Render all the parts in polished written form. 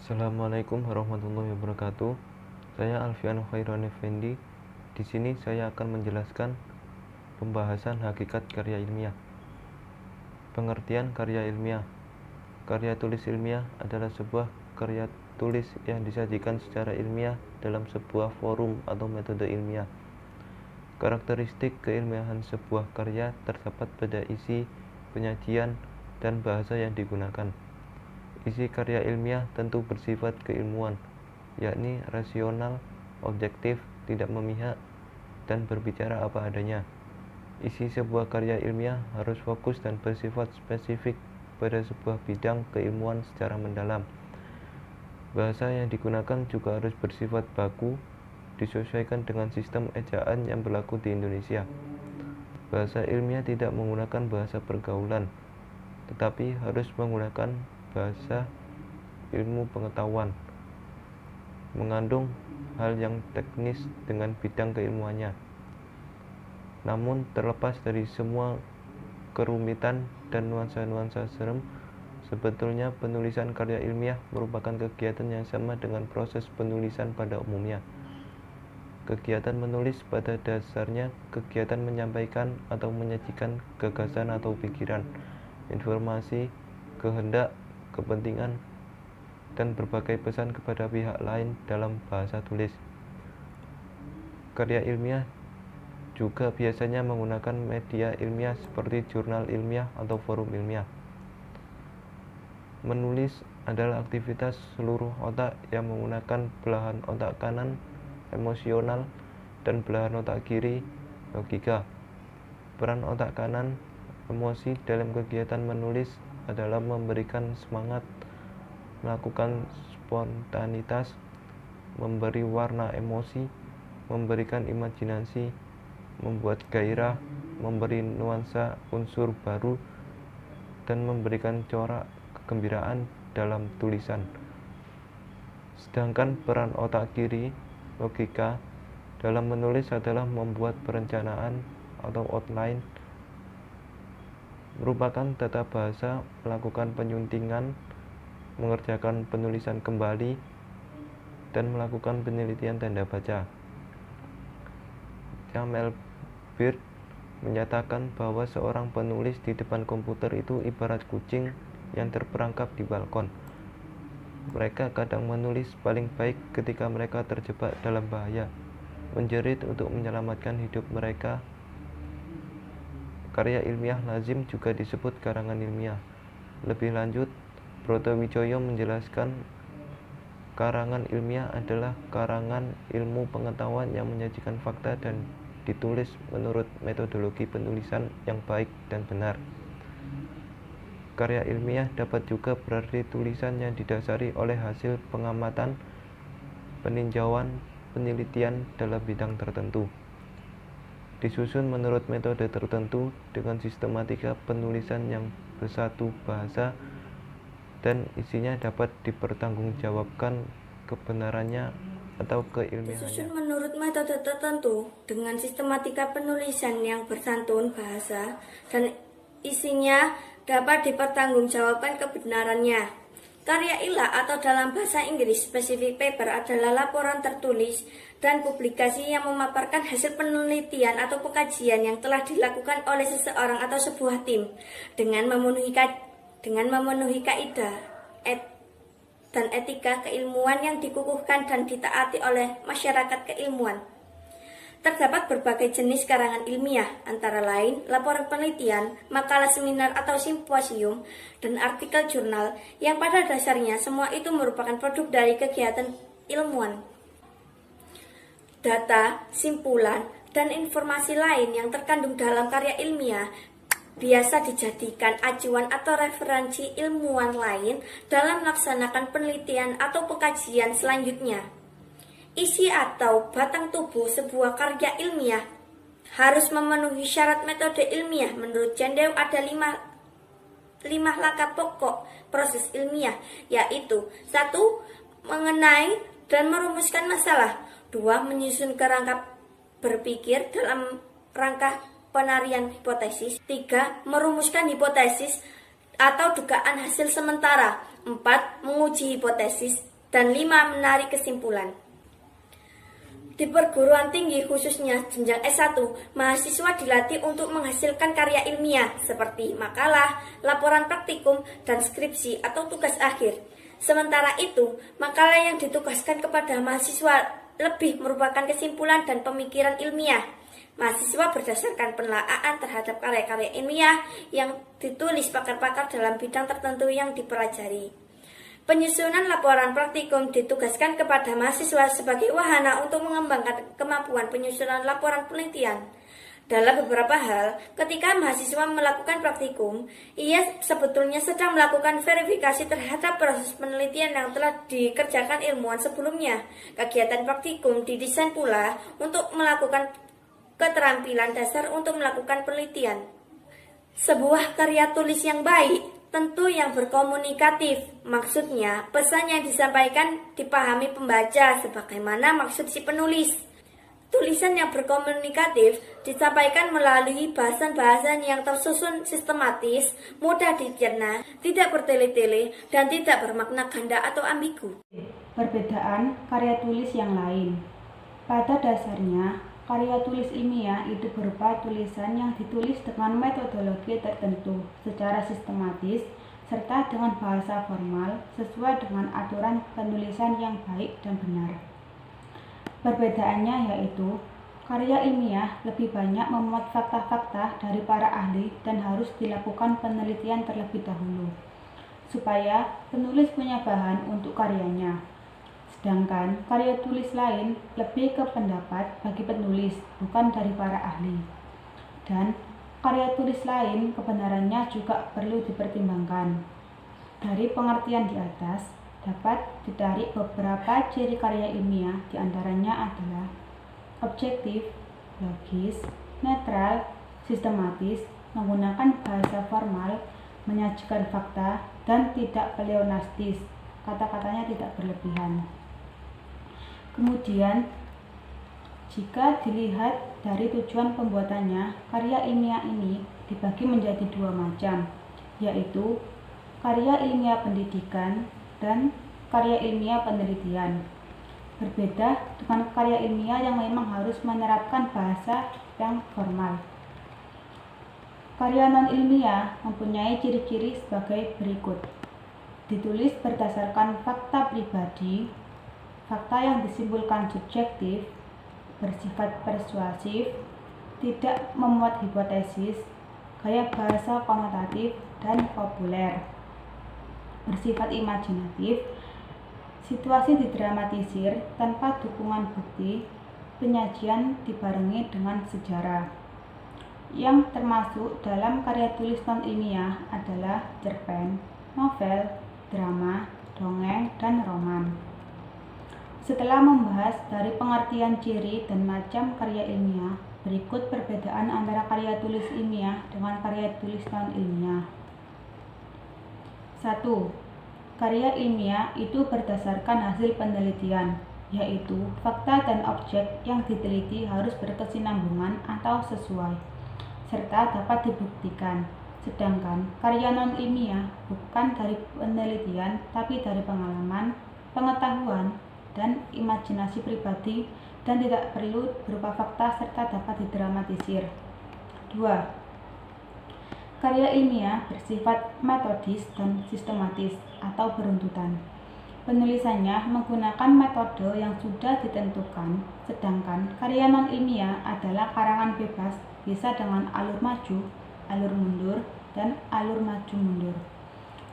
Assalamualaikum warahmatullahi wabarakatuh. Saya Alfian Khairon Effendi. Di sini saya akan menjelaskan pembahasan hakikat karya ilmiah. Pengertian karya ilmiah. Karya tulis ilmiah adalah sebuah karya tulis yang disajikan secara ilmiah dalam sebuah forum atau metode ilmiah. Karakteristik keilmiahan sebuah karya terdapat pada isi, penyajian, dan bahasa yang digunakan. Isi karya ilmiah tentu bersifat keilmuan, yakni rasional, objektif, tidak memihak, dan berbicara apa adanya. Isi sebuah karya ilmiah harus fokus dan bersifat spesifik pada sebuah bidang keilmuan secara mendalam. Bahasa yang digunakan juga harus bersifat baku, disesuaikan dengan sistem ejaan yang berlaku di Indonesia. Bahasa ilmiah tidak menggunakan bahasa pergaulan, tetapi harus menggunakan bahasa ilmu pengetahuan, mengandung hal yang teknis dengan bidang keilmuannya. Namun terlepas dari semua kerumitan dan nuansa-nuansa serem, sebetulnya penulisan karya ilmiah merupakan kegiatan yang sama dengan proses penulisan pada umumnya. Kegiatan menulis pada dasarnya kegiatan menyampaikan atau menyajikan gagasan atau pikiran, informasi, kehendak, kepentingan, dan berbagai pesan kepada pihak lain dalam bahasa tulis. Karya ilmiah juga biasanya menggunakan media ilmiah seperti jurnal ilmiah atau forum ilmiah. Menulis adalah aktivitas seluruh otak yang menggunakan belahan otak kanan, emosional, dan belahan otak kiri, logika. Peran otak kanan, emosi, dalam kegiatan menulis adalah memberikan semangat, melakukan spontanitas, memberi warna emosi, memberikan imajinasi, membuat gairah, memberi nuansa unsur baru, dan memberikan corak kegembiraan dalam tulisan. Sedangkan peran otak kiri, logika, dalam menulis adalah membuat perencanaan atau outline, merupakan tata bahasa, melakukan penyuntingan, mengerjakan penulisan kembali, dan melakukan penelitian tanda baca. Jamel Bird menyatakan bahwa seorang penulis di depan komputer itu ibarat kucing yang terperangkap di balkon. Mereka kadang menulis paling baik ketika mereka terjebak dalam bahaya, menjerit untuk menyelamatkan hidup mereka. Karya ilmiah lazim juga disebut karangan ilmiah. Lebih lanjut, Broto Wijoyo menjelaskan karangan ilmiah adalah karangan ilmu pengetahuan yang menyajikan fakta dan ditulis menurut metodologi penulisan yang baik dan benar. Karya ilmiah dapat juga berarti tulisan yang didasari oleh hasil pengamatan, peninjauan, penelitian dalam bidang tertentu, disusun menurut metode tertentu dengan sistematika penulisan yang bersatu bahasa, dan isinya dapat dipertanggungjawabkan kebenarannya atau keilmiahannya. Disusun menurut metode tertentu dengan sistematika penulisan yang bersantun bahasa, dan isinya dapat dipertanggungjawabkan kebenarannya. Karya ilah atau dalam bahasa Inggris specific paper adalah laporan tertulis dan publikasi yang memaparkan hasil penelitian atau pengkajian yang telah dilakukan oleh seseorang atau sebuah tim dengan memenuhi kaidah dan etika keilmuan yang dikukuhkan dan ditaati oleh masyarakat keilmuan. Terdapat berbagai jenis karangan ilmiah, antara lain laporan penelitian, makalah seminar atau simposium, dan artikel jurnal, yang pada dasarnya semua itu merupakan produk dari kegiatan ilmuwan. Data, simpulan, dan informasi lain yang terkandung dalam karya ilmiah biasa dijadikan acuan atau referensi ilmuwan lain dalam melaksanakan penelitian atau pengkajian selanjutnya. Isi atau batang tubuh sebuah karya ilmiah harus memenuhi syarat metode ilmiah. Menurut Jandeu ada lima langkah pokok proses ilmiah, yaitu 1. Mengenai dan merumuskan masalah. 2. Menyusun kerangka berpikir dalam rangka penarian hipotesis. 3. Merumuskan hipotesis atau dugaan hasil sementara. 4. Menguji hipotesis. dan 5. Menarik kesimpulan. Di perguruan tinggi khususnya jenjang S1, mahasiswa dilatih untuk menghasilkan karya ilmiah seperti makalah, laporan praktikum, dan skripsi atau tugas akhir. Sementara itu, makalah yang ditugaskan kepada mahasiswa lebih merupakan kesimpulan dan pemikiran ilmiah. Mahasiswa berdasarkan penelaahan terhadap karya-karya ilmiah yang ditulis pakar-pakar dalam bidang tertentu yang dipelajari. Penyusunan laporan praktikum ditugaskan kepada mahasiswa sebagai wahana untuk mengembangkan kemampuan penyusunan laporan penelitian. Dalam beberapa hal, ketika mahasiswa melakukan praktikum, ia sebetulnya sedang melakukan verifikasi terhadap proses penelitian yang telah dikerjakan ilmuwan sebelumnya. Kegiatan praktikum didesain pula untuk melakukan keterampilan dasar untuk melakukan penelitian. Sebuah karya tulis yang baik tentu yang berkomunikatif, maksudnya pesan yang disampaikan dipahami pembaca sebagaimana maksud si penulis. Tulisan yang berkomunikatif disampaikan melalui bahasan-bahasan yang tersusun sistematis, mudah dicerna, tidak bertele-tele, dan tidak bermakna ganda atau ambigu. Perbedaan karya tulis yang lain. Pada dasarnya, karya tulis ilmiah itu berupa tulisan yang ditulis dengan metodologi tertentu secara sistematis serta dengan bahasa formal sesuai dengan aturan penulisan yang baik dan benar. Perbedaannya yaitu, karya ilmiah lebih banyak memuat fakta-fakta dari para ahli dan harus dilakukan penelitian terlebih dahulu, supaya penulis punya bahan untuk karyanya. Sedangkan karya tulis lain lebih ke pendapat bagi penulis, bukan dari para ahli. Dan karya tulis lain kebenarannya juga perlu dipertimbangkan. Dari pengertian di atas, dapat ditarik beberapa ciri karya ilmiah, diantaranya adalah objektif, logis, netral, sistematis, menggunakan bahasa formal, menyajikan fakta, dan tidak pleonastis. Kata-katanya tidak berlebihan. Kemudian, jika dilihat dari tujuan pembuatannya, karya ilmiah ini dibagi menjadi 2 macam, yaitu karya ilmiah pendidikan dan karya ilmiah penelitian. Berbeda dengan karya ilmiah yang memang harus menerapkan bahasa yang formal. Karya non-ilmiah mempunyai ciri-ciri sebagai berikut. Ditulis berdasarkan fakta pribadi, fakta yang disimpulkan subjektif, bersifat persuasif, tidak memuat hipotesis, gaya bahasa konotatif dan populer, bersifat imajinatif, situasi didramatisir tanpa dukungan bukti, penyajian dibarengi dengan sejarah. Yang termasuk dalam karya tulis non-ilmiah adalah cerpen, novel, drama, dongeng, dan roman. Setelah membahas dari pengertian ciri dan macam karya ilmiah, berikut perbedaan antara karya tulis ilmiah dengan karya tulis non-ilmiah. 1. Karya ilmiah itu berdasarkan hasil penelitian, yaitu fakta dan objek yang diteliti harus berkesinambungan atau sesuai, serta dapat dibuktikan. Sedangkan karya non-ilmiah bukan dari penelitian, tapi dari pengalaman, pengetahuan, dan imajinasi pribadi, dan tidak perlu berupa fakta serta dapat didramatisir. 2. Karya ilmiah bersifat metodis dan sistematis atau beruntutan. Penulisannya menggunakan metode yang sudah ditentukan, sedangkan karya non-ilmiah adalah karangan bebas, bisa dengan alur maju, alur mundur, dan alur maju mundur.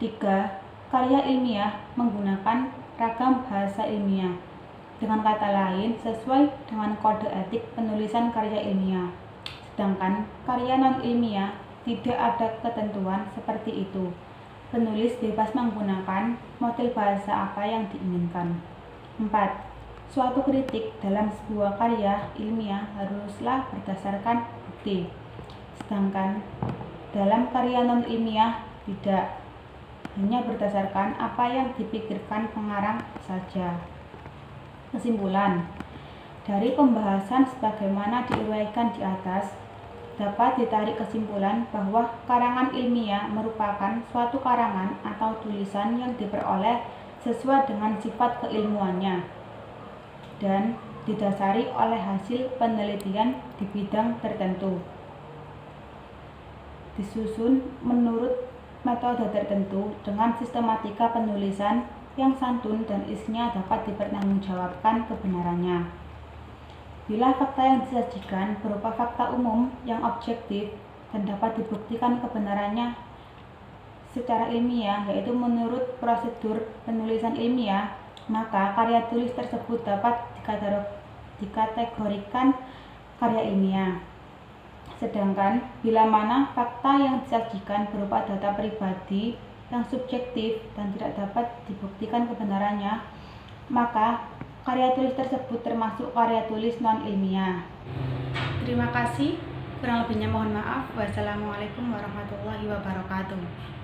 3. Karya ilmiah menggunakan ragam bahasa ilmiah, dengan kata lain sesuai dengan kode etik penulisan karya ilmiah. Sedangkan karya non-ilmiah tidak ada ketentuan seperti itu. Penulis bebas menggunakan model bahasa apa yang diinginkan. 4. Suatu kritik dalam sebuah karya ilmiah haruslah berdasarkan bukti. Sedangkan dalam karya non-ilmiah tidak, hanya berdasarkan apa yang dipikirkan pengarang saja. Kesimpulan, dari pembahasan sebagaimana diuraikan di atas, dapat ditarik kesimpulan bahwa karangan ilmiah merupakan suatu karangan atau tulisan yang diperoleh sesuai dengan sifat keilmuannya dan didasari oleh hasil penelitian di bidang tertentu. Disusun menurut metode tertentu dengan sistematika penulisan yang santun dan isinya dapat dipertanggungjawabkan kebenarannya. Bila fakta yang disajikan berupa fakta umum yang objektif dan dapat dibuktikan kebenarannya secara ilmiah, yaitu menurut prosedur penulisan ilmiah, maka karya tulis tersebut dapat dikategorikan karya ilmiah. Sedangkan bila mana fakta yang disajikan berupa data pribadi yang subjektif dan tidak dapat dibuktikan kebenarannya, maka karya tulis tersebut termasuk karya tulis non-ilmiah. Terima kasih. Kurang lebihnya mohon maaf. Wassalamualaikum warahmatullahi wabarakatuh.